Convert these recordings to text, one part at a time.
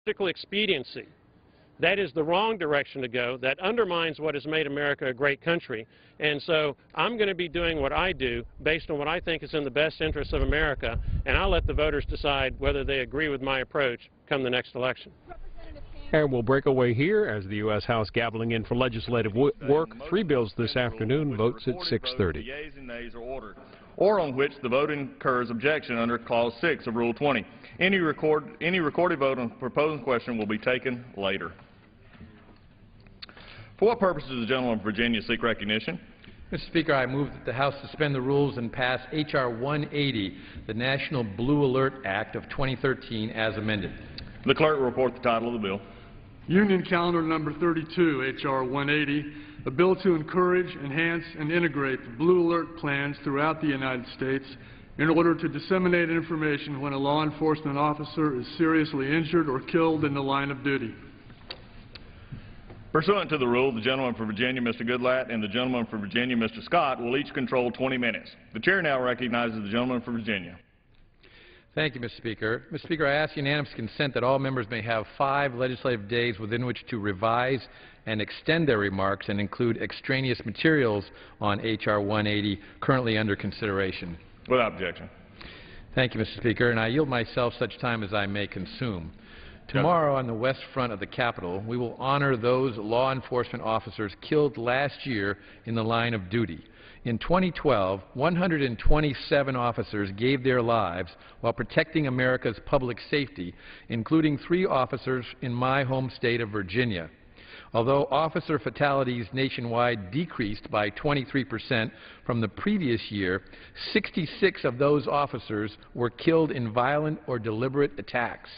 political expediency. That is the wrong direction to go. That undermines what has made America a great country. And so I'm going to be doing what I do based on what I think is in the best interest of America, and I'll let the voters decide whether they agree with my approach come the next election. And we'll break away here as the U.S. House gaveling in for legislative work. 3 bills this afternoon. Votes at 6:30. Yeas and nays are ordered, or on which the vote incurs objection under Clause 6 of Rule 20. Any recorded vote on the proposed question will be taken later. For what purpose does the gentleman from Virginia seek recognition? Mr. Speaker, I move that the House suspend the rules and pass H.R. 180, the National Blue Alert Act of 2013, as amended. The clerk will report the title of the bill. Union Calendar Number 32, H.R. 180, a bill to encourage, enhance, and integrate the Blue Alert plans throughout the United States in order to disseminate information when a law enforcement officer is seriously injured or killed in the line of duty. Pursuant to the rule, the gentleman from Virginia, Mr. Goodlatte, and the gentleman from Virginia, Mr. Scott, will each control 20 minutes. The chair now recognizes the gentleman from Virginia. Thank you, Mr. Speaker. Mr. Speaker, I ask unanimous consent that all members may have 5 legislative days within which to revise and extend their remarks and include extraneous materials on H.R. 180 currently under consideration. Without objection. Thank you, Mr. Speaker, and I yield myself such time as I may consume. Tomorrow on the west front of the Capitol, we will honor those law enforcement officers killed last year in the line of duty. In 2012, 127 officers gave their lives while protecting America's public safety, including 3 officers in my home state of Virginia. Although officer fatalities nationwide decreased by 23% from the previous year, 66 of those officers were killed in violent or deliberate attacks.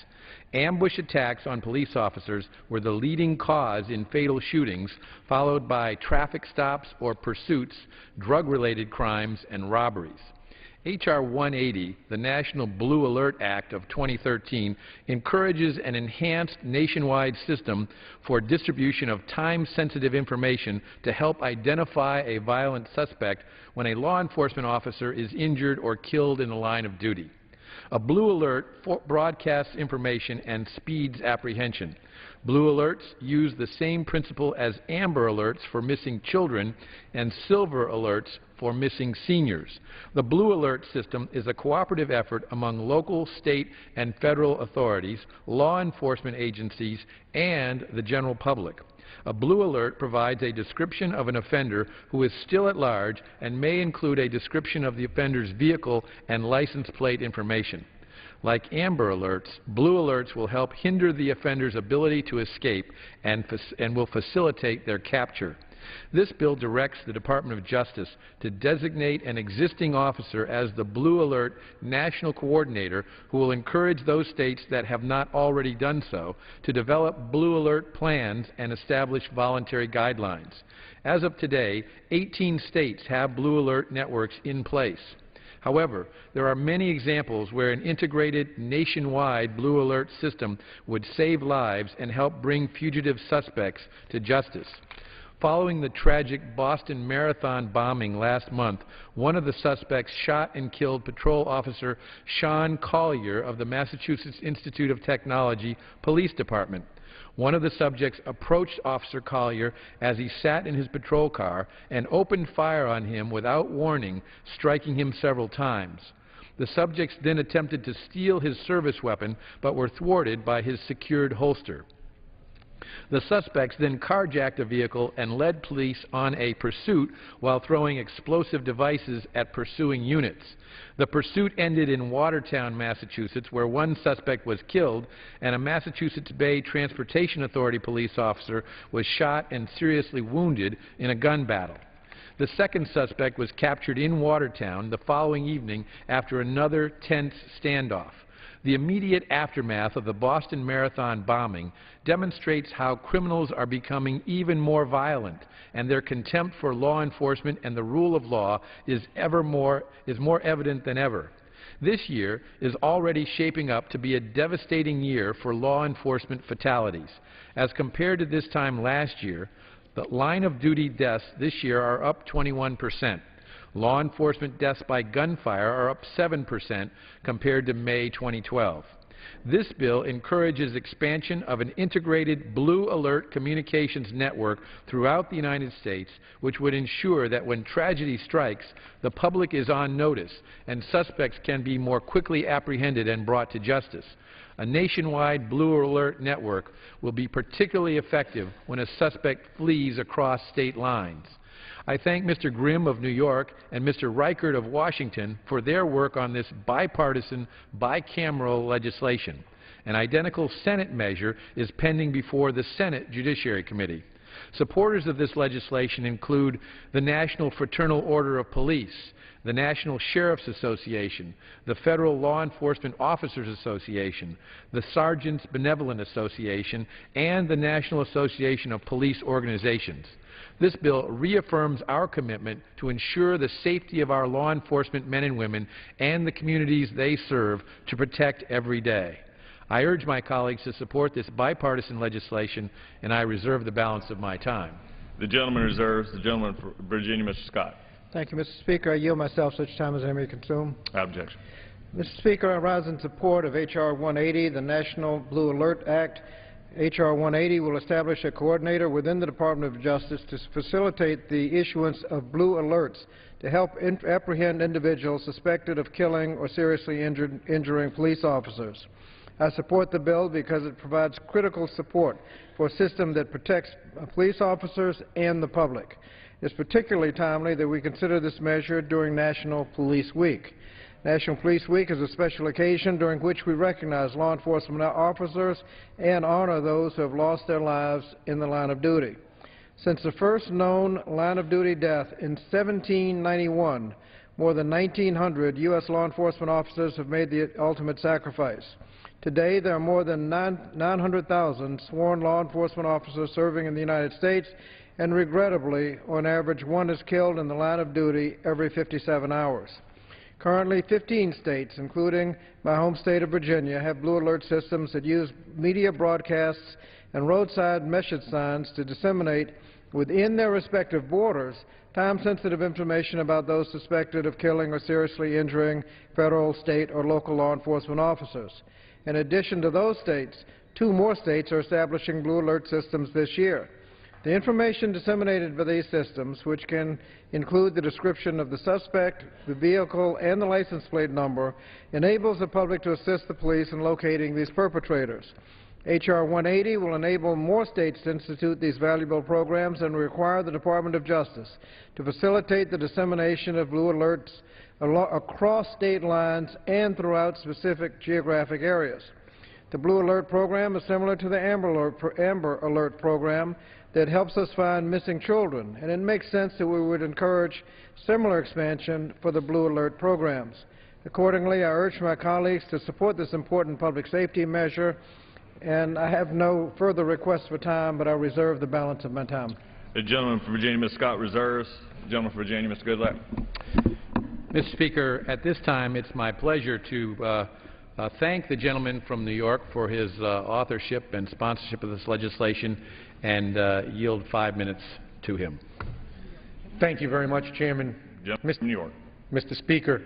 Ambush attacks on police officers were the leading cause in fatal shootings, followed by traffic stops or pursuits, drug-related crimes, and robberies. H.R. 180, the National Blue Alert Act of 2013, encourages an enhanced nationwide system for distribution of time-sensitive information to help identify a violent suspect when a law enforcement officer is injured or killed in the line of duty. A Blue Alert broadcasts information and speeds apprehension. Blue Alerts use the same principle as Amber Alerts for missing children and Silver Alerts for missing seniors. The Blue Alert system is a cooperative effort among local, state, and federal authorities, law enforcement agencies, and the general public. A Blue Alert provides a description of an offender who is still at large and may include a description of the offender's vehicle and license plate information. Like Amber Alerts, Blue Alerts will help hinder the offender's ability to escape and will facilitate their capture. This bill directs the Department of Justice to designate an existing officer as the Blue Alert National Coordinator who will encourage those states that have not already done so to develop Blue Alert plans and establish voluntary guidelines. As of today, 18 states have Blue Alert networks in place. However, there are many examples where an integrated nationwide Blue Alert system would save lives and help bring fugitive suspects to justice. Following the tragic Boston Marathon bombing last month, one of the suspects shot and killed Patrol Officer Sean Collier of the Massachusetts Institute of Technology Police Department. One of the subjects approached Officer Collier as he sat in his patrol car and opened fire on him without warning, striking him several times. The subjects then attempted to steal his service weapon, but were thwarted by his secured holster. The suspects then carjacked a vehicle and led police on a pursuit while throwing explosive devices at pursuing units. The pursuit ended in Watertown, Massachusetts, where one suspect was killed and a Massachusetts Bay Transportation Authority police officer was shot and seriously wounded in a gun battle. The second suspect was captured in Watertown the following evening after another tense standoff. The immediate aftermath of the Boston Marathon bombing demonstrates how criminals are becoming even more violent, and their contempt for law enforcement and the rule of law is more evident than ever. This year is already shaping up to be a devastating year for law enforcement fatalities. As compared to this time last year, the line of duty deaths this year are up 21%. Law enforcement deaths by gunfire are up 7% compared to May 2012. This bill encourages expansion of an integrated Blue Alert communications network throughout the United States, which would ensure that when tragedy strikes, the public is on notice and suspects can be more quickly apprehended and brought to justice. A nationwide Blue Alert network will be particularly effective when a suspect flees across state lines. I thank Mr. Grimm of New York and Mr. Reichert of Washington for their work on this bipartisan, bicameral legislation. An identical Senate measure is pending before the Senate Judiciary Committee. Supporters of this legislation include the National Fraternal Order of Police, the National Sheriff's Association, the Federal Law Enforcement Officers Association, the Sergeants Benevolent Association, and the National Association of Police Organizations. This bill reaffirms our commitment to ensure the safety of our law enforcement men and women and the communities they serve to protect every day. I urge my colleagues to support this bipartisan legislation, and I reserve the balance of my time. The gentleman reserves. The gentleman for Virginia, Mr. Scott. Thank you, Mr. Speaker. I yield myself such time as I may consume. Objection. Mr. Speaker, I rise in support of H.R. 180, the National Blue Alert Act. H.R. 180 will establish a coordinator within the Department of Justice to facilitate the issuance of blue alerts to help apprehend individuals suspected of killing or seriously injuring police officers. I support the bill because it provides critical support for a system that protects police officers and the public. It is particularly timely that we consider this measure during National Police Week. National Police Week is a special occasion during which we recognize law enforcement officers and honor those who have lost their lives in the line of duty. Since the first known line-of-duty death in 1791, more than 1,900 U.S. law enforcement officers have made the ultimate sacrifice. Today, there are more than 900,000 sworn law enforcement officers serving in the United States, and regrettably, on average, one is killed in the line of duty every 57 hours. Currently, 15 states, including my home state of Virginia, have blue alert systems that use media broadcasts and roadside message signs to disseminate within their respective borders time-sensitive information about those suspected of killing or seriously injuring federal, state, or local law enforcement officers. In addition to those states, 2 more states are establishing blue alert systems this year. The information disseminated by these systems, which can include the description of the suspect, the vehicle, and the license plate number, enables the public to assist the police in locating these perpetrators. H.R. 180 will enable more states to institute these valuable programs and require the Department of Justice to facilitate the dissemination of blue alerts across state lines and throughout specific geographic areas. The Blue Alert program is similar to the Amber Alert program that helps us find missing children, and it makes sense that we would encourage similar expansion for the Blue Alert programs. Accordingly, I urge my colleagues to support this important public safety measure, and I have no further requests for time, but I reserve the balance of my time. The gentleman from Virginia, Ms. Scott, reserves. The gentleman from Virginia, Mr. Goodlatte. Mr. Speaker, at this time it's my pleasure to thank the gentleman from New York for his authorship and sponsorship of this legislation and yield 5 minutes to him. Thank you very much, Chairman. Mr. New York. Mr. Speaker,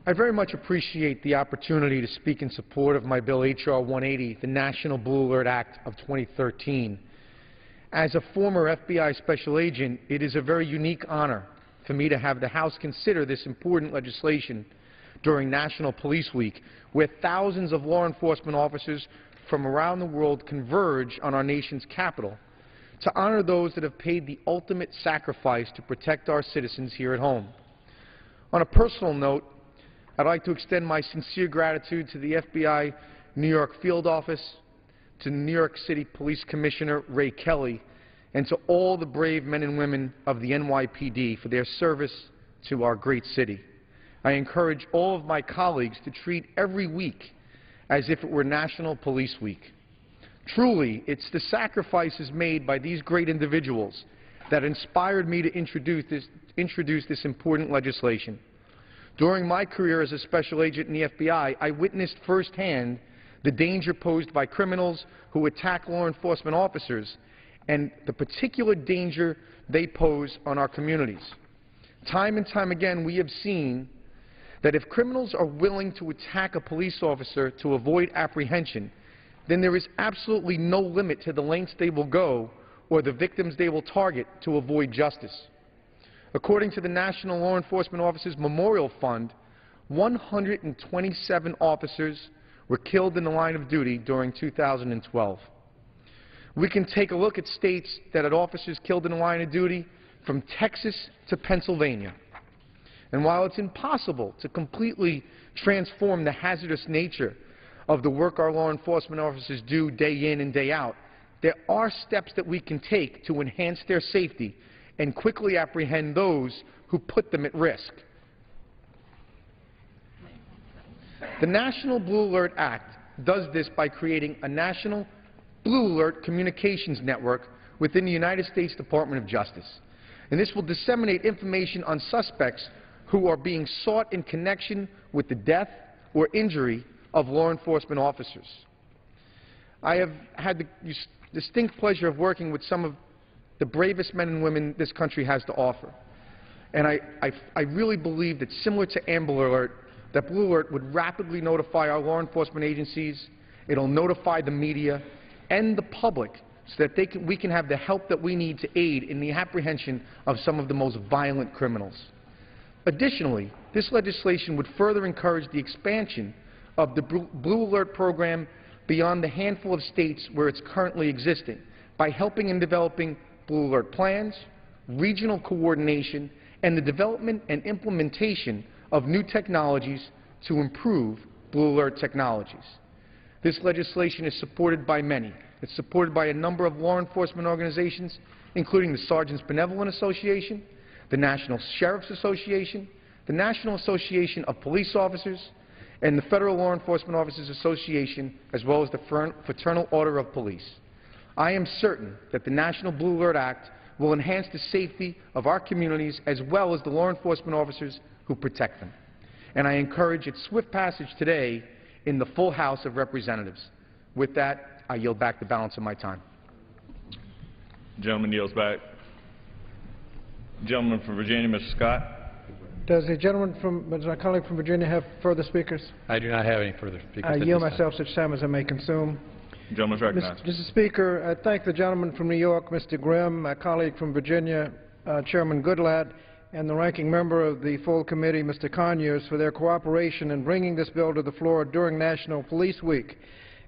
I very much appreciate the opportunity to speak in support of my bill H.R. 180, the National Blue Alert Act of 2013. As a former FBI special agent, it is a very unique honor for me to have the House consider this important legislation during National Police Week, where thousands of law enforcement officers from around the world converge on our nation's capital to honor those that have paid the ultimate sacrifice to protect our citizens here at home. On a personal note, I'd like to extend my sincere gratitude to the FBI New York Field Office, to New York City Police Commissioner Ray Kelly, and to all the brave men and women of the NYPD for their service to our great city. I encourage all of my colleagues to treat every week as if it were National Police Week. Truly, it's the sacrifices made by these great individuals that inspired me to introduce this important legislation. During my career as a special agent in the FBI, I witnessed firsthand the danger posed by criminals who attack law enforcement officers and the particular danger they pose on our communities. Time and time again, we have seen that if criminals are willing to attack a police officer to avoid apprehension, then there is absolutely no limit to the lengths they will go or the victims they will target to avoid justice. According to the National Law Enforcement Officers Memorial Fund, 127 officers were killed in the line of duty during 2012. We can take a look at states that had officers killed in the line of duty, from Texas to Pennsylvania. And while it's impossible to completely transform the hazardous nature of the work our law enforcement officers do day in and day out, there are steps that we can take to enhance their safety and quickly apprehend those who put them at risk. The National Blue Alert Act does this by creating a National Blue Alert Communications Network within the United States Department of Justice. And this will disseminate information on suspects who are being sought in connection with the death or injury of law enforcement officers. I have had the distinct pleasure of working with some of the bravest men and women this country has to offer. And I really believe that, similar to Amber Alert, that Blue Alert would rapidly notify our law enforcement agencies, it'll notify the media and the public so that we can have the help that we need to aid in the apprehension of some of the most violent criminals. Additionally, this legislation would further encourage the expansion of the Blue Alert program beyond the handful of states where it's currently existing by helping in developing Blue Alert plans, regional coordination, and the development and implementation of new technologies to improve Blue Alert technologies. This legislation is supported by many. It's supported by a number of law enforcement organizations, including the Sergeants Benevolent Association, the National Sheriff's Association, the National Association of Police Officers, and the Federal Law Enforcement Officers Association, as well as the Fraternal Order of Police. I am certain that the National Blue Alert Act will enhance the safety of our communities as well as the law enforcement officers who protect them. And I encourage its swift passage today in the full House of Representatives. With that, I yield back the balance of my time. The gentleman yields back. Gentleman from Virginia, Mr. Scott. Does the gentleman from, does my colleague from Virginia have further speakers? I do not have any further speakers. I yield myself such time as I may consume. The gentleman is recognized. Mr. Speaker, I thank the gentleman from New York, Mr. Grimm, my colleague from Virginia, Chairman Goodlatte, and the ranking member of the full committee, Mr. Conyers, for their cooperation in bringing this bill to the floor during National Police Week.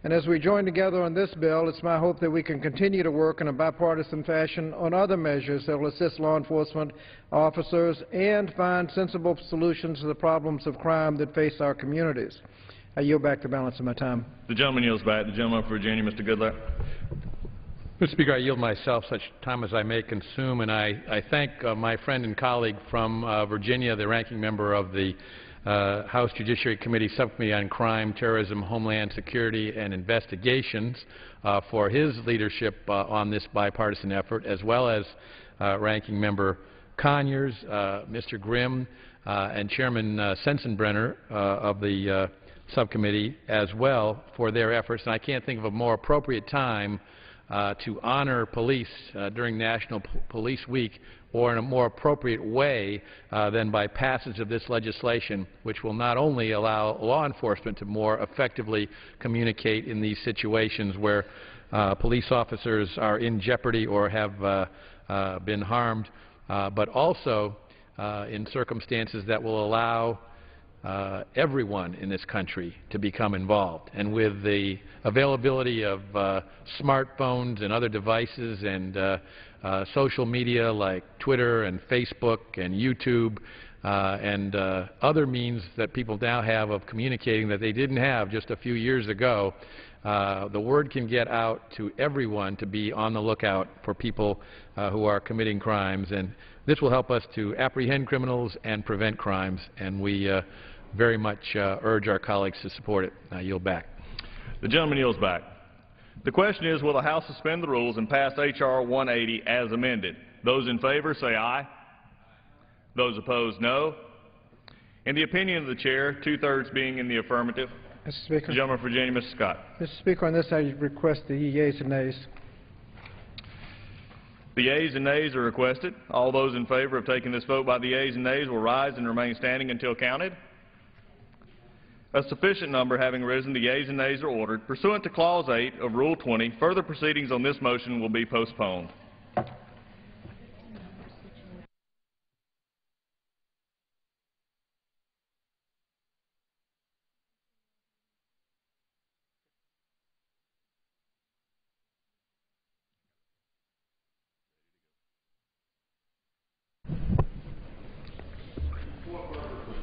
And as we join together on this bill, it's my hope that we can continue to work in a bipartisan fashion on other measures that will assist law enforcement officers and find sensible solutions to the problems of crime that face our communities. I yield back the balance of my time. The gentleman yields back. The gentleman from Virginia, Mr. Goodlatte. Mr. Speaker, I yield myself such time as I may consume, and I thank my friend and colleague from Virginia, the ranking member of the House Judiciary Committee Subcommittee on Crime, Terrorism, Homeland Security, and Investigations for his leadership on this bipartisan effort, as well as Ranking Member Conyers, Mr. Grimm, and Chairman Sensenbrenner of the subcommittee as well for their efforts. And I can't think of a more appropriate time to honor police during National Police Week, or in a more appropriate way than by passage of this legislation, which will not only allow law enforcement to more effectively communicate in these situations where police officers are in jeopardy or have been harmed, but also in circumstances that will allow everyone in this country to become involved. And with the availability of smartphones and other devices and social media like Twitter and Facebook and YouTube and other means that people now have of communicating that they didn't have just a few years ago, the word can get out to everyone to be on the lookout for people who are committing crimes. And this will help us to apprehend criminals and prevent crimes, and we very much urge our colleagues to support it. I yield back. The gentleman yields back. The question is, will the House suspend the rules and pass H.R. 180 as amended? Those in favor say aye. Those opposed, no. In the opinion of the Chair, two-thirds being in the affirmative. Mr. Speaker. The gentleman from Virginia, Mr. Scott. Mr. Speaker, on this I request the yeas and nays. The yeas and nays are requested. All those in favor of taking this vote by the yeas and nays will rise and remain standing until counted. A sufficient number having risen, the yeas and nays are ordered. Pursuant to Clause 8 of Rule 20, further proceedings on this motion will be postponed.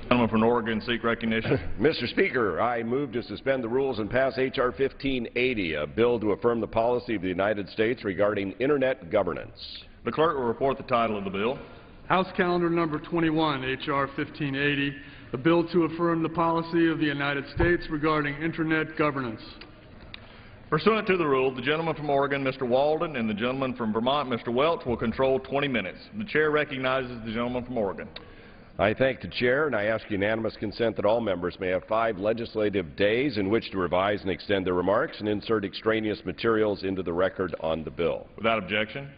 Gentleman from Oregon seek recognition. Mr. Speaker, I move to suspend the rules and pass H.R. 1580, a bill to affirm the policy of the United States regarding Internet governance. The clerk will report the title of the bill. House Calendar Number 21, H.R. 1580, a bill to affirm the policy of the United States regarding Internet governance. Pursuant to the rule, the gentleman from Oregon, Mr. Walden, and the gentleman from Vermont, Mr. Welch, will control 20 minutes. The chair recognizes the gentleman from Oregon. I thank the Chair, and I ask unanimous consent that all members may have 5 legislative days in which to revise and extend their remarks and insert extraneous materials into the record on the bill. Without objection.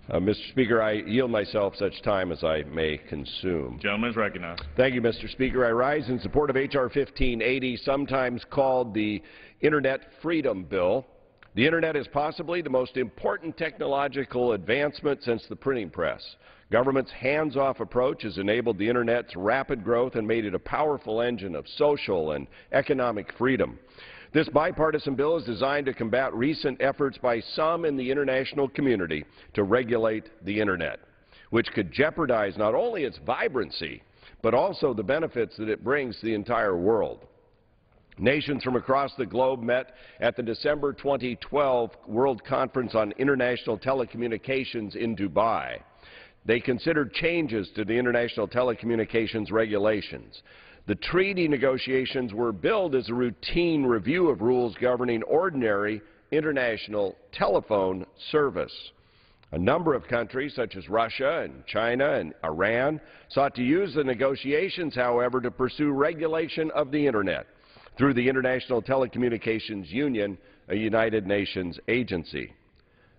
Mr. Speaker, I yield myself such time as I may consume. Gentleman is recognized. Thank you, Mr. Speaker. I rise in support of H.R. 1580, sometimes called the Internet Freedom Bill. The Internet is possibly the most important technological advancement since the printing press. Government's hands-off approach has enabled the Internet's rapid growth and made it a powerful engine of social and economic freedom. This bipartisan bill is designed to combat recent efforts by some in the international community to regulate the Internet, which could jeopardize not only its vibrancy, but also the benefits that it brings to the entire world. Nations from across the globe met at the December 2012 World Conference on International Telecommunications in Dubai. They considered changes to the international telecommunications regulations. The treaty negotiations were billed as a routine review of rules governing ordinary international telephone service. A number of countries, such as Russia and China and Iran, sought to use the negotiations, however, to pursue regulation of the Internet through the International Telecommunications Union, a United Nations agency.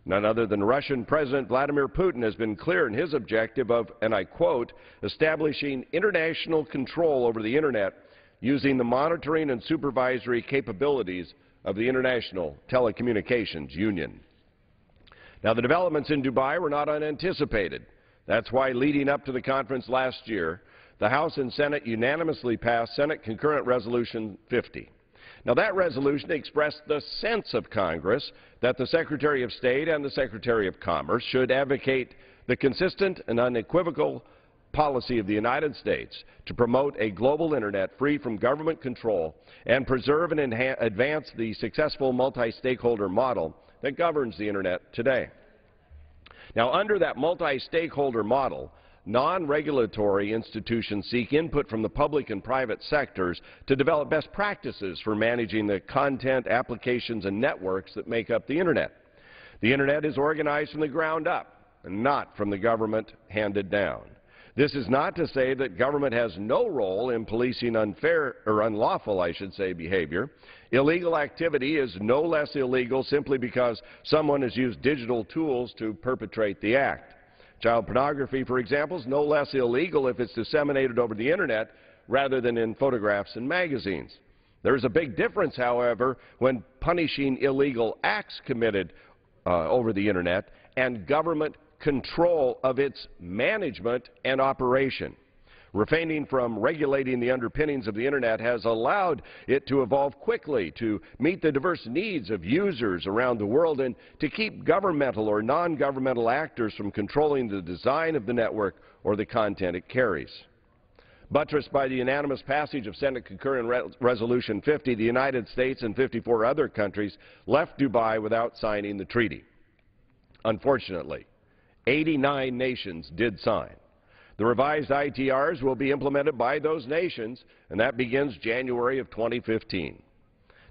None other than Russian President Vladimir Putin has been clear in his objective of, and I quote, establishing international control over the Internet using the monitoring and supervisory capabilities of the International Telecommunications Union. Now, the developments in Dubai were not unanticipated. That's why, leading up to the conference last year, the House and Senate unanimously passed Senate Concurrent Resolution 50. Now, that resolution expressed the sense of Congress that the Secretary of State and the Secretary of Commerce should advocate the consistent and unequivocal policy of the United States to promote a global Internet free from government control and preserve and advance the successful multi-stakeholder model that governs the Internet today. Now, under that multi-stakeholder model, non-regulatory institutions seek input from the public and private sectors to develop best practices for managing the content, applications, and networks that make up the Internet. The Internet is organized from the ground up and not from the government handed down. This is not to say that government has no role in policing unfair or unlawful, I should say, behavior. Illegal activity is no less illegal simply because someone has used digital tools to perpetrate the act. Child pornography, for example, is no less illegal if it's disseminated over the Internet rather than in photographs and magazines. There is a big difference, however, when punishing illegal acts committed over the Internet and government control of its management and operation. Refraining from regulating the underpinnings of the Internet has allowed it to evolve quickly to meet the diverse needs of users around the world and to keep governmental or non-governmental actors from controlling the design of the network or the content it carries. Buttressed by the unanimous passage of Senate Concurrent Resolution 50, the United States and 54 other countries left Dubai without signing the treaty. Unfortunately, 89 nations did sign. The revised ITRs will be implemented by those nations, and that begins January of 2015.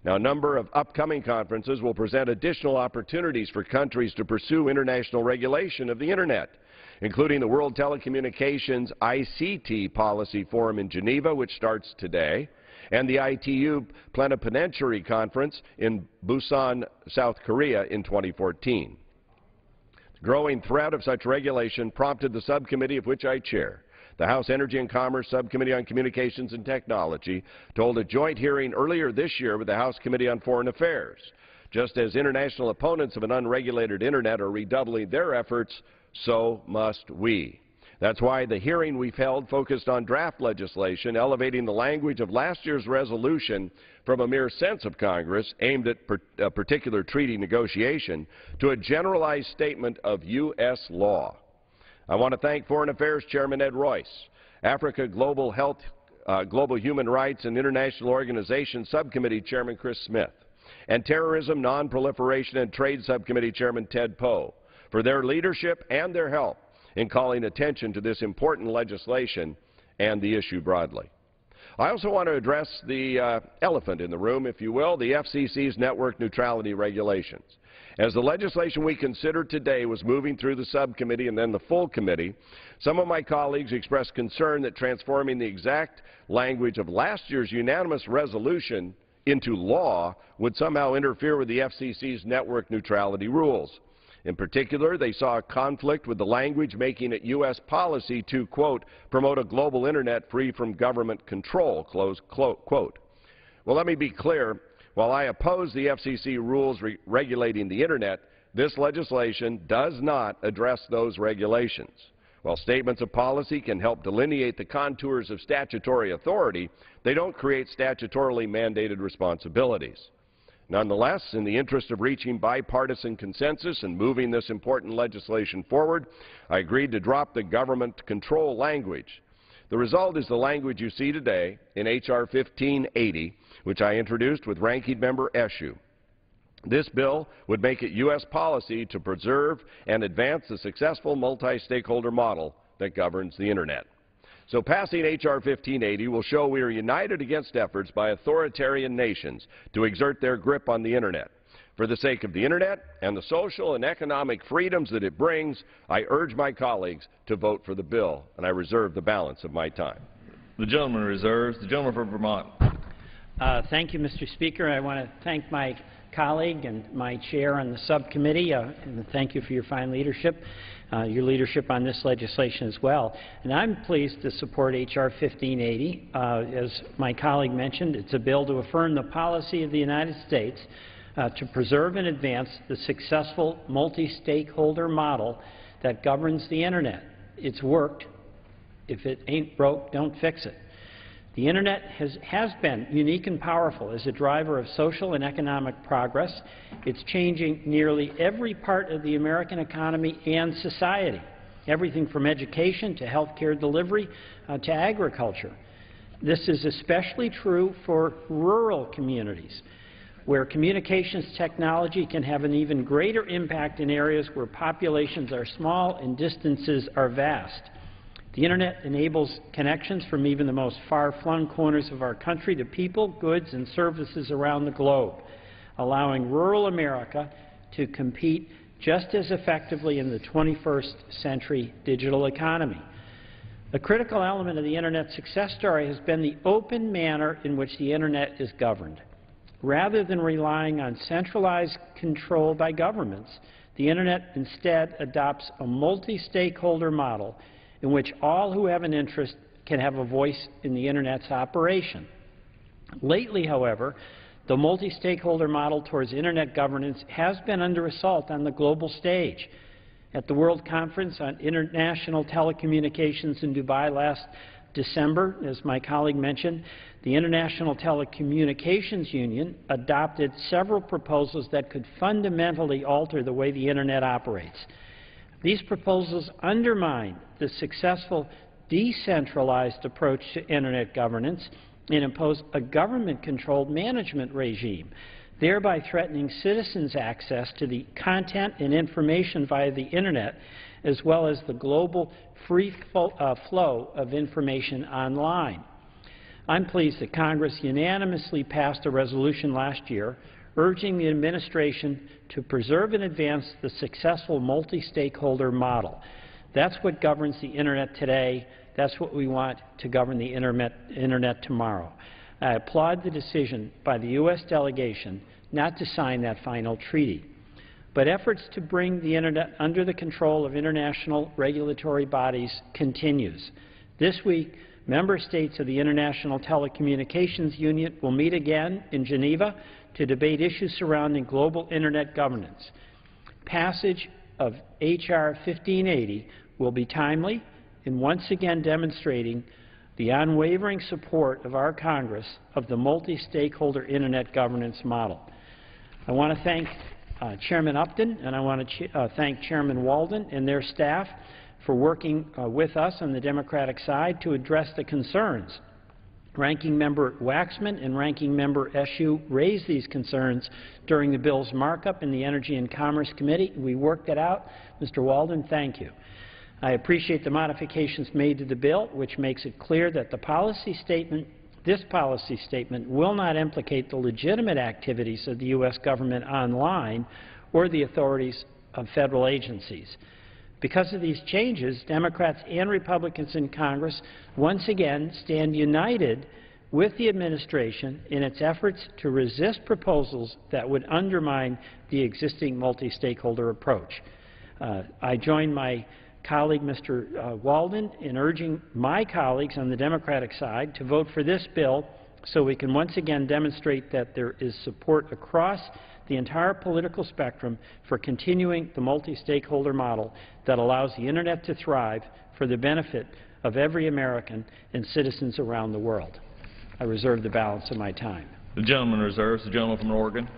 Now, a number of upcoming conferences will present additional opportunities for countries to pursue international regulation of the Internet, including the World Telecommunications ICT Policy Forum in Geneva, which starts today, and the ITU Plenipotentiary Conference in Busan, South Korea in 2014. The growing threat of such regulation prompted the subcommittee of which I chair, The House Energy and Commerce Subcommittee on Communications and Technology told a joint hearing earlier this year with the House Committee on Foreign Affairs. Just as international opponents of an unregulated Internet are redoubling their efforts, so must we. That's why the hearing we've held focused on draft legislation, elevating the language of last year's resolution from a mere sense of Congress aimed at a particular treaty negotiation to a generalized statement of U.S. law. I want to thank Foreign Affairs Chairman Ed Royce, Africa Global Health, Global Human Rights and International Organization Subcommittee Chairman Chris Smith, and Terrorism, Non-Proliferation and Trade Subcommittee Chairman Ted Poe for their leadership and their help in calling attention to this important legislation and the issue broadly. I also want to address the elephant in the room, if you will, the FCC's network neutrality regulations. As the legislation we considered today was moving through the subcommittee and then the full committee, some of my colleagues expressed concern that transforming the exact language of last year's unanimous resolution into law would somehow interfere with the FCC's network neutrality rules. In particular, they saw a conflict with the language making it U.S. policy to, quote, promote a global Internet free from government control, close quote. Well, let me be clear. While I oppose the FCC rules regulating the Internet, this legislation does not address those regulations. While statements of policy can help delineate the contours of statutory authority, they don't create statutorily mandated responsibilities. Nonetheless, in the interest of reaching bipartisan consensus and moving this important legislation forward, I agreed to drop the government control language. The result is the language you see today in H.R. 1580, which I introduced with Ranking Member Eshoo. This bill would make it U.S. policy to preserve and advance the successful multi-stakeholder model that governs the Internet. So passing H.R. 1580 will show we are united against efforts by authoritarian nations to exert their grip on the Internet. For the sake of the Internet and the social and economic freedoms that it brings, I urge my colleagues to vote for the bill, and I reserve the balance of my time. The gentleman reserves. The gentleman from Vermont. Thank you, Mr. Speaker. I want to thank my colleague and my chair on the subcommittee, and thank you for your fine leadership on this legislation as well. And I'm pleased to support H.R. 1580. As my colleague mentioned, it's a bill to affirm the policy of the United States to preserve and advance the successful multi-stakeholder model that governs the Internet. It's worked. If it ain't broke, don't fix it. The Internet has been unique and powerful as a driver of social and economic progress. It's changing nearly every part of the American economy and society, everything from education to health care delivery to agriculture. This is especially true for rural communities, where communications technology can have an even greater impact in areas where populations are small and distances are vast. The Internet enables connections from even the most far-flung corners of our country to people, goods, and services around the globe, allowing rural America to compete just as effectively in the 21st century digital economy. A critical element of the Internet success story has been the open manner in which the Internet is governed. Rather than relying on centralized control by governments, the Internet instead adopts a multi-stakeholder model in which all who have an interest can have a voice in the Internet's operation. Lately, however, the multi-stakeholder model towards Internet governance has been under assault on the global stage. At the World Conference on International Telecommunications in Dubai last December, as my colleague mentioned, the International Telecommunications Union adopted several proposals that could fundamentally alter the way the Internet operates. These proposals undermine the successful decentralized approach to Internet governance and impose a government-controlled management regime, thereby threatening citizens' access to the content and information via the Internet, as well as the global free flow of information online. I'm pleased that Congress unanimously passed a resolution last year urging the administration to preserve and advance the successful multi-stakeholder model. That's what governs the Internet today. That's what we want to govern the Internet tomorrow. I applaud the decision by the U.S. delegation not to sign that final treaty. But efforts to bring the Internet under the control of international regulatory bodies continues. This week, member states of the International Telecommunications Union will meet again in Geneva to debate issues surrounding global Internet governance. Passage of H.R. 1580 will be timely in once again demonstrating the unwavering support of our Congress of the multi-stakeholder Internet governance model. I want to thank Chairman Upton and I want to thank Chairman Walden and their staff for working with us on the Democratic side to address the concerns. Ranking Member Waxman and Ranking Member Eshoo raised these concerns during the bill's markup in the Energy and Commerce Committee. We worked it out. Mr. Walden, thank you. I appreciate the modifications made to the bill, which makes it clear that this policy statement will not implicate the legitimate activities of the U.S. government online or the authorities of federal agencies. Because of these changes, Democrats and Republicans in Congress once again stand united with the administration in its efforts to resist proposals that would undermine the existing multi-stakeholder approach. I join my colleague, Mr. Walden, in urging my colleagues on the Democratic side to vote for this bill so we can once again demonstrate that there is support across the entire political spectrum for continuing the multi-stakeholder model that allows the Internet to thrive for the benefit of every American and citizens around the world. I reserve the balance of my time. The gentleman reserves. The gentleman from Oregon.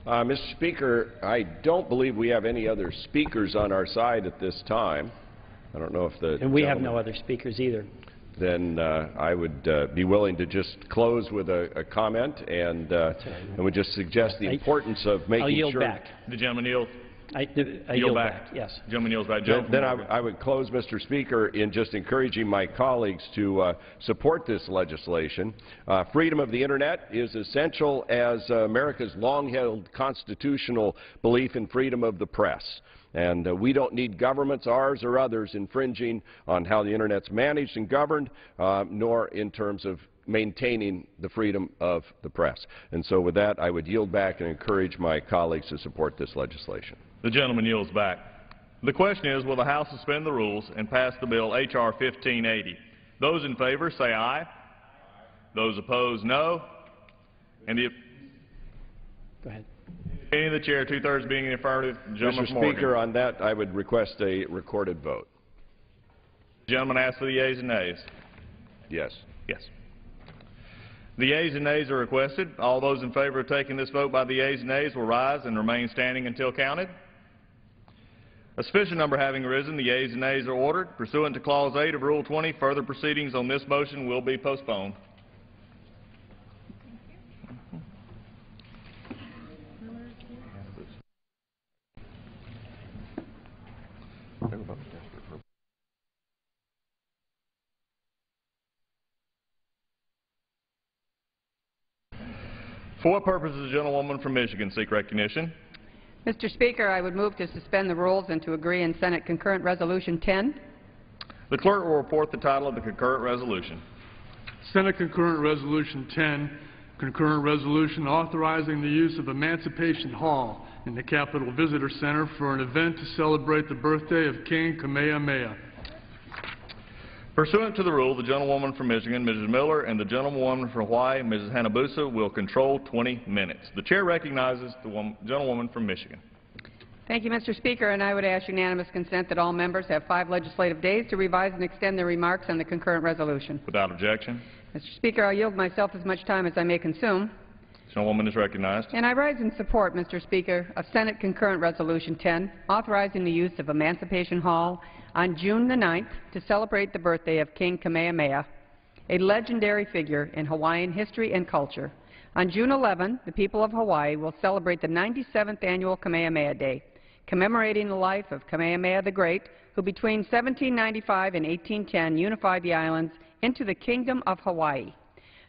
Mr. Speaker, I don't believe we have any other speakers on our side at this time. I don't know if the And we have no other speakers either. Then I would be willing to just close with a comment and would just suggest the importance of making I'll yield sure. back. The gentleman yield. I yield back. Yes. The gentleman yields back. Then I would close, Mr. Speaker, in just encouraging my colleagues to support this legislation. Freedom of the Internet is essential as America's long-held constitutional belief in freedom of the press. And we don't need governments, ours or others, infringing on how the Internet's managed and governed, nor in terms of maintaining the freedom of the press. And so with that, I would yield back and encourage my colleagues to support this legislation. The gentleman yields back. The question is, will the House suspend the rules and pass the bill H.R. 1580? Those in favor say aye. Those opposed, no. And the Go ahead. opinion of the chair, two-thirds being in the affirmative. Mr. Speaker, on that, I would request a recorded vote. The gentleman asks for the yeas and nays. Yes. Yes. The yeas and nays are requested. All those in favor of taking this vote by the yeas and nays will rise and remain standing until counted. A sufficient number having arisen, the yeas and nays are ordered. Pursuant to Clause 8 of Rule 20, further proceedings on this motion will be postponed. For what purpose does the gentlewoman from Michigan seek recognition? Mr. Speaker, I would move to suspend the rules and to agree in Senate Concurrent Resolution 10. The clerk will report the title of the concurrent resolution. Senate Concurrent Resolution 10, concurrent resolution authorizing the use of Emancipation Hall in the Capitol Visitor Center for an event to celebrate the birthday of King Kamehameha. Pursuant to the rule, the gentlewoman from Michigan, Mrs. Miller, and the gentlewoman from Hawaii, Mrs. Hanabusa, will control 20 minutes. The chair recognizes the gentlewoman from Michigan. Thank you, Mr. Speaker, and I would ask unanimous consent that all members have 5 legislative days to revise and extend their remarks on the concurrent resolution. Without objection. Mr. Speaker, I'll yield myself as much time as I may consume. The gentlewoman is recognized. And I rise in support, Mr. Speaker, of Senate Concurrent Resolution 10, authorizing the use of Emancipation Hall on June the 9th to celebrate the birthday of King Kamehameha, a legendary figure in Hawaiian history and culture. On June 11, the people of Hawaii will celebrate the 97th annual Kamehameha Day, commemorating the life of Kamehameha the Great, who between 1795 and 1810 unified the islands into the Kingdom of Hawaii.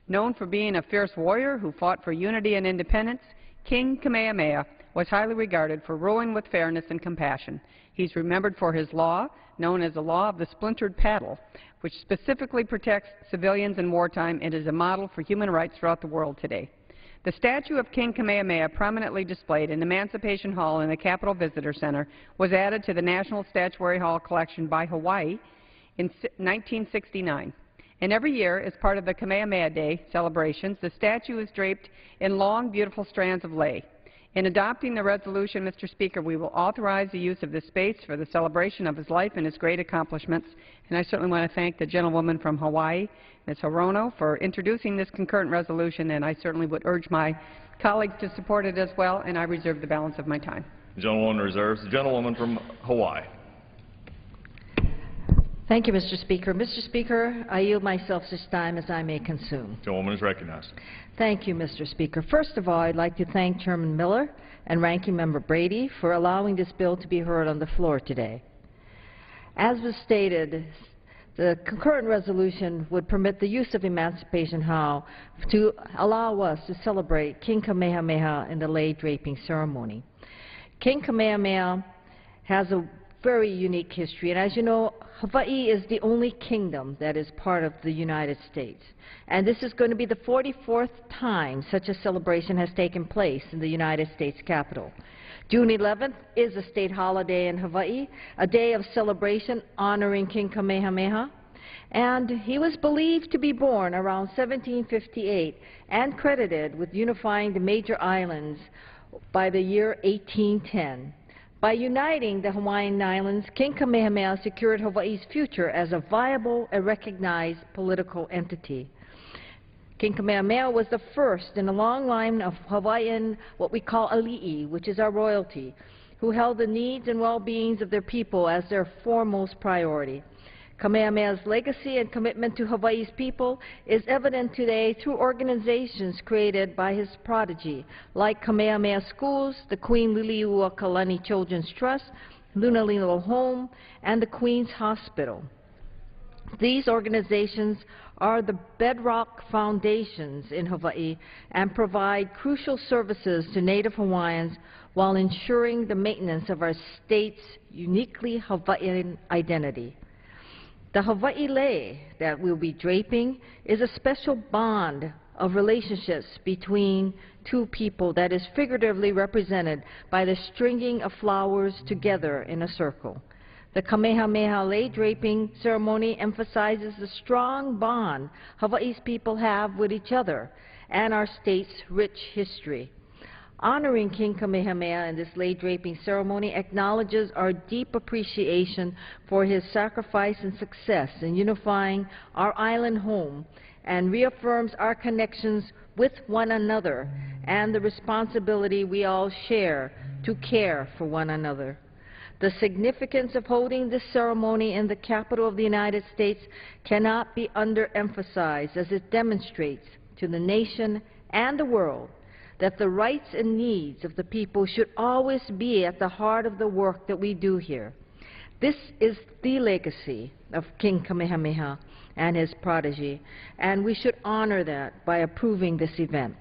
Known for being a fierce warrior who fought for unity and independence, King Kamehameha was highly regarded for ruling with fairness and compassion. He's remembered for his law, known as the Law of the Splintered Paddle, which specifically protects civilians in wartime and is a model for human rights throughout the world today. The statue of King Kamehameha, prominently displayed in Emancipation Hall in the Capitol Visitor Center, was added to the National Statuary Hall collection by Hawaii in 1969. And every year, as part of the Kamehameha Day celebrations, the statue is draped in long, beautiful strands of lei. In adopting the resolution, Mr. Speaker, we will authorize the use of this space for the celebration of his life and his great accomplishments. And I certainly want to thank the gentlewoman from Hawaii, Ms. Hirono, for introducing this concurrent resolution, and I certainly would urge my colleagues to support it as well, and I reserve the balance of my time. The gentlewoman reserves. The gentlewoman from Hawaii. Thank you, Mr. Speaker. Mr. Speaker, I yield myself such time as I may consume. The gentlewoman is recognized. Thank you, Mr. Speaker. First of all, I'd like to thank Chairman Miller and Ranking Member Brady for allowing this bill to be heard on the floor today. As was stated, the concurrent resolution would permit the use of Emancipation Hall to allow us to celebrate King Kamehameha in the lei draping ceremony. King Kamehameha has a very unique history, and as you know, Hawaii is the only kingdom that is part of the United States. And this is going to be the 44th time such a celebration has taken place in the United States Capitol. June 11th is a state holiday in Hawaii, a day of celebration honoring King Kamehameha. And he was believed to be born around 1758 and credited with unifying the major islands by the year 1810. By uniting the Hawaiian Islands, King Kamehameha secured Hawaii's future as a viable and recognized political entity. King Kamehameha was the first in a long line of Hawaiian, what we call ali'i, which is our royalty, who held the needs and well-beings of their people as their foremost priority. Kamehameha's legacy and commitment to Hawaii's people is evident today through organizations created by his prodigy, like Kamehameha Schools, the Queen Liliuokalani Children's Trust, Lunalilo Home, and the Queen's Hospital. These organizations are the bedrock foundations in Hawaii and provide crucial services to Native Hawaiians while ensuring the maintenance of our state's uniquely Hawaiian identity. The Hawaii lei that we'll be draping is a special bond of relationships between two people that is figuratively represented by the stringing of flowers together in a circle. The Kamehameha lei draping ceremony emphasizes the strong bond Hawaii's people have with each other and our state's rich history. Honoring King Kamehameha in this lei draping ceremony acknowledges our deep appreciation for his sacrifice and success in unifying our island home and reaffirms our connections with one another and the responsibility we all share to care for one another. The significance of holding this ceremony in the capital of the United States cannot be underemphasized as it demonstrates to the nation and the world that the rights and needs of the people should always be at the heart of the work that we do here. This is the legacy of King Kamehameha and his prodigy, and we should honor that by approving this event.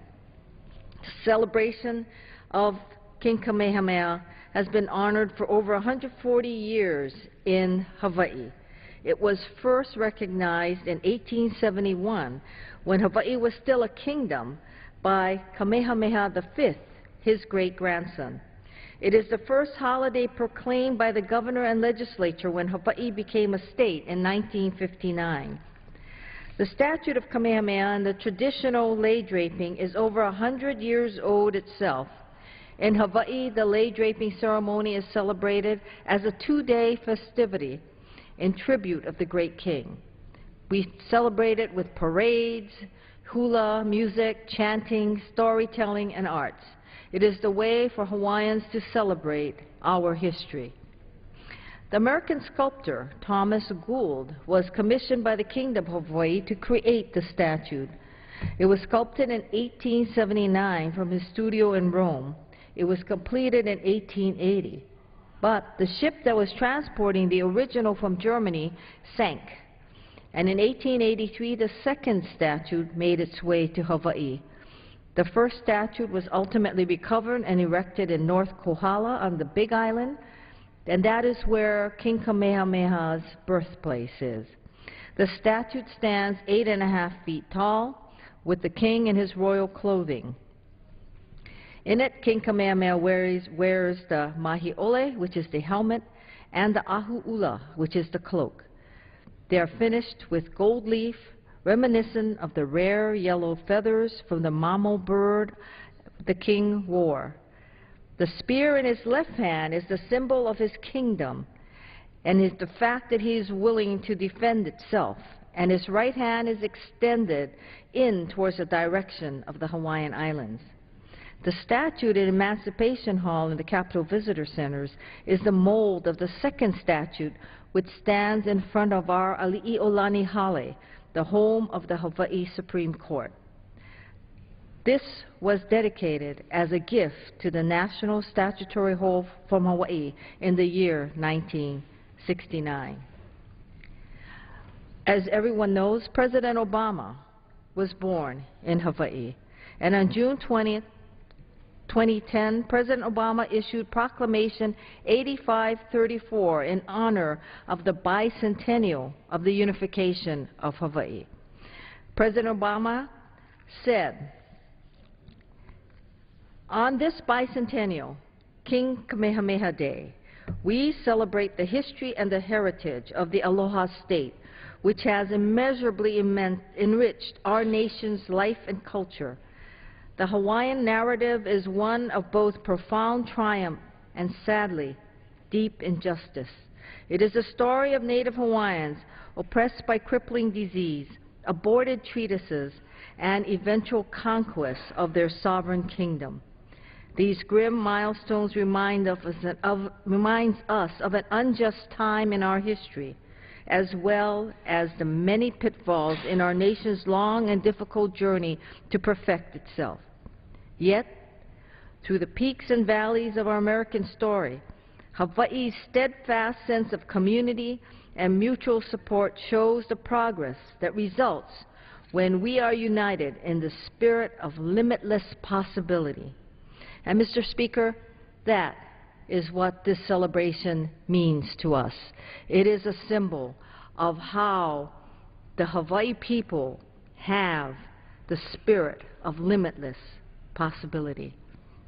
The celebration of King Kamehameha has been honored for over 140 years in Hawaii. It was first recognized in 1871 when Hawaii was still a kingdom by Kamehameha V, his great-grandson. It is the first holiday proclaimed by the governor and legislature when Hawaii became a state in 1959. The statute of Kamehameha and the traditional lei draping is over 100 years old itself. In Hawaii, the lei draping ceremony is celebrated as a two-day festivity in tribute of the great king. We celebrate it with parades, hula, music, chanting, storytelling, and arts. It is the way for Hawaiians to celebrate our history. The American sculptor Thomas Gould was commissioned by the Kingdom of Hawaii to create the statue. It was sculpted in 1879 from his studio in Rome. It was completed in 1880. But the ship that was transporting the original from Germany sank. And in 1883, the second statue made its way to Hawaii. The first statue was ultimately recovered and erected in North Kohala on the Big Island, and that is where King Kamehameha's birthplace is. The statue stands 8.5 feet tall, with the king in his royal clothing. In it, King Kamehameha wears the mahiole, which is the helmet, and the ahu'ula, which is the cloak. They are finished with gold leaf, reminiscent of the rare yellow feathers from the mamo bird the king wore. The spear in his left hand is the symbol of his kingdom, and is the fact that he is willing to defend itself, and his right hand is extended in towards the direction of the Hawaiian Islands. The statue in Emancipation Hall in the Capitol Visitor Centers is the mold of the second statue, which stands in front of our Ali'iolani Hale, the home of the Hawaii Supreme Court. This was dedicated as a gift to the National Statuary Hall from Hawaii in the year 1969. As everyone knows, President Obama was born in Hawaii, and on June 20th, 2010, President Obama issued Proclamation 8534 in honor of the bicentennial of the unification of Hawaii. President Obama said, "On this bicentennial, King Kamehameha Day, we celebrate the history and the heritage of the Aloha State, which has immeasurably enriched our nation's life and culture. The Hawaiian narrative is one of both profound triumph and, sadly, deep injustice. It is a story of Native Hawaiians oppressed by crippling disease, aborted treatises, and eventual conquest of their sovereign kingdom. These grim milestones reminds us of an unjust time in our history, as well as the many pitfalls in our nation's long and difficult journey to perfect itself. Yet, through the peaks and valleys of our American story, Hawaii's steadfast sense of community and mutual support shows the progress that results when we are united in the spirit of limitless possibility. And Mr. Speaker, that is what this celebration means to us. It is a symbol of how the Hawaii people have the spirit of limitless possibility.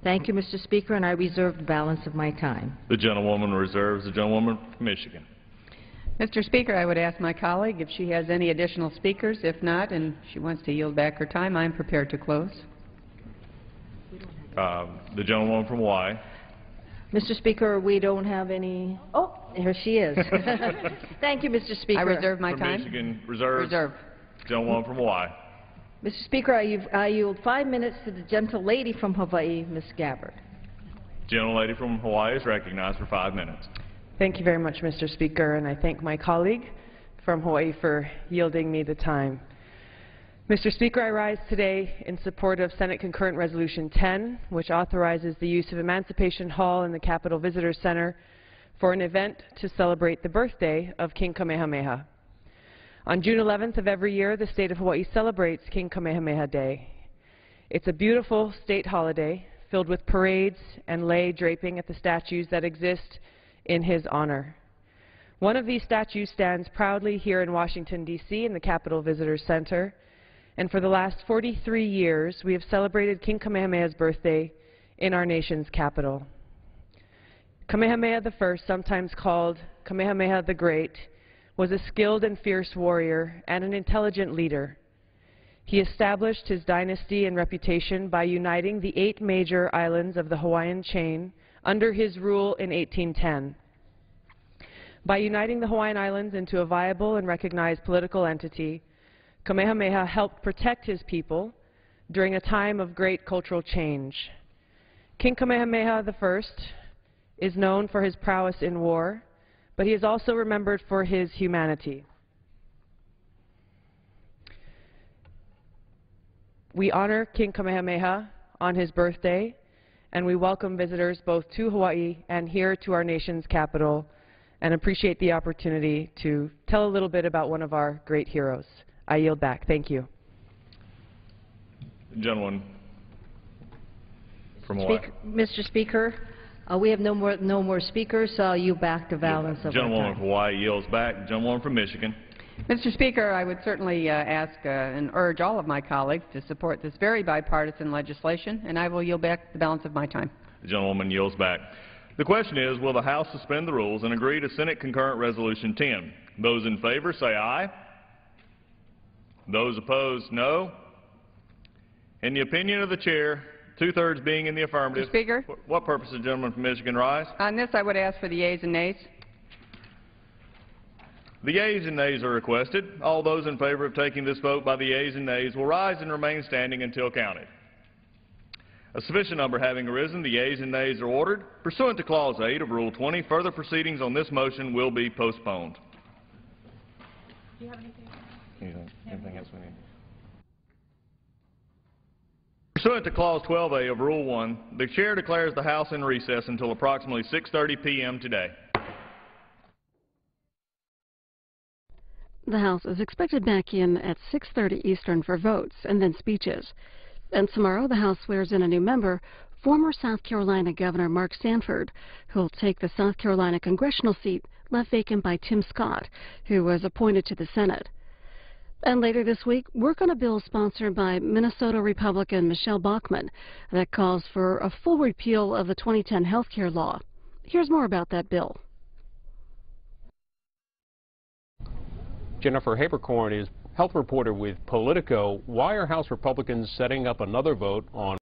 Thank you, Mr. Speaker, and I reserve the balance of my time. The gentlewoman reserves. The gentlewoman from Michigan. Mr. Speaker, I would ask my colleague if she has any additional speakers. If not, and she wants to yield back her time, I am prepared to close. The gentlewoman from Hawaii. Mr. Speaker, we don't have any. Oh, here she is. Thank you, Mr. Speaker. I reserve my from time. Michigan reserves. Reserve. Gentlewoman from Hawaii. Mr. Speaker, I yield 5 minutes to the gentle lady from Hawaii, Ms. Gabbard. Gentlelady from Hawaii is recognized for 5 minutes. Thank you very much, Mr. Speaker, and I thank my colleague from Hawaii for yielding me the time. Mr. Speaker, I rise today in support of Senate Concurrent Resolution 10, which authorizes the use of Emancipation Hall in the Capitol Visitor Center for an event to celebrate the birthday of King Kamehameha. On June 11th of every year, the state of Hawaii celebrates King Kamehameha Day. It's a beautiful state holiday filled with parades and lei draping at the statues that exist in his honor. One of these statues stands proudly here in Washington, D.C. in the Capitol Visitor Center, and for the last 43 years, we have celebrated King Kamehameha's birthday in our nation's capital. Kamehameha I, sometimes called Kamehameha the Great, was a skilled and fierce warrior and an intelligent leader. He established his dynasty and reputation by uniting the 8 major islands of the Hawaiian chain under his rule in 1810. By uniting the Hawaiian Islands into a viable and recognized political entity, Kamehameha helped protect his people during a time of great cultural change. King Kamehameha I is known for his prowess in war, but he is also remembered for his humanity. We honor King Kamehameha on his birthday, and we welcome visitors both to Hawaii and here to our nation's capital, and appreciate the opportunity to tell a little bit about one of our great heroes. I yield back. Thank you. Gentleman from Hawaii. Mr. Speaker, we have no more speakers, so I'll yield back the balance of my Gentlewoman time. from Hawaii yields back. Gentlewoman from Michigan. Mr. Speaker, I would certainly ask and urge all of my colleagues to support this very bipartisan legislation, and I will yield back the balance of my time. The gentlewoman yields back. The question is, will the House suspend the rules and agree to Senate Concurrent Resolution 10? Those in favor say aye. Those opposed, no. In the opinion of the Chair, two-thirds being in the affirmative. Mr. Speaker. What purpose does the gentleman from Michigan rise? On this, I would ask for the yeas and nays. The yeas and nays are requested. All those in favor of taking this vote by the yeas and nays will rise and remain standing until counted. A sufficient number having arisen, the yeas and nays are ordered. Pursuant to Clause 8 of Rule 20, further proceedings on this motion will be postponed. Do you have anything else we need? Pursuant to Clause 12A of Rule 1, the Chair declares the House in recess until approximately 6:30 p.m. today. The House is expected back in at 6:30 Eastern for votes and then speeches. And tomorrow, the House swears in a new member, former South Carolina Governor Mark Sanford, who will take the South Carolina congressional seat left vacant by Tim Scott, who was appointed to the Senate. And later this week, work on a bill sponsored by Minnesota Republican Michelle Bachmann that calls for a full repeal of the 2010 health care law. Here's more about that bill. Jennifer Haberkorn is health reporter with Politico. Why are House Republicans setting up another vote on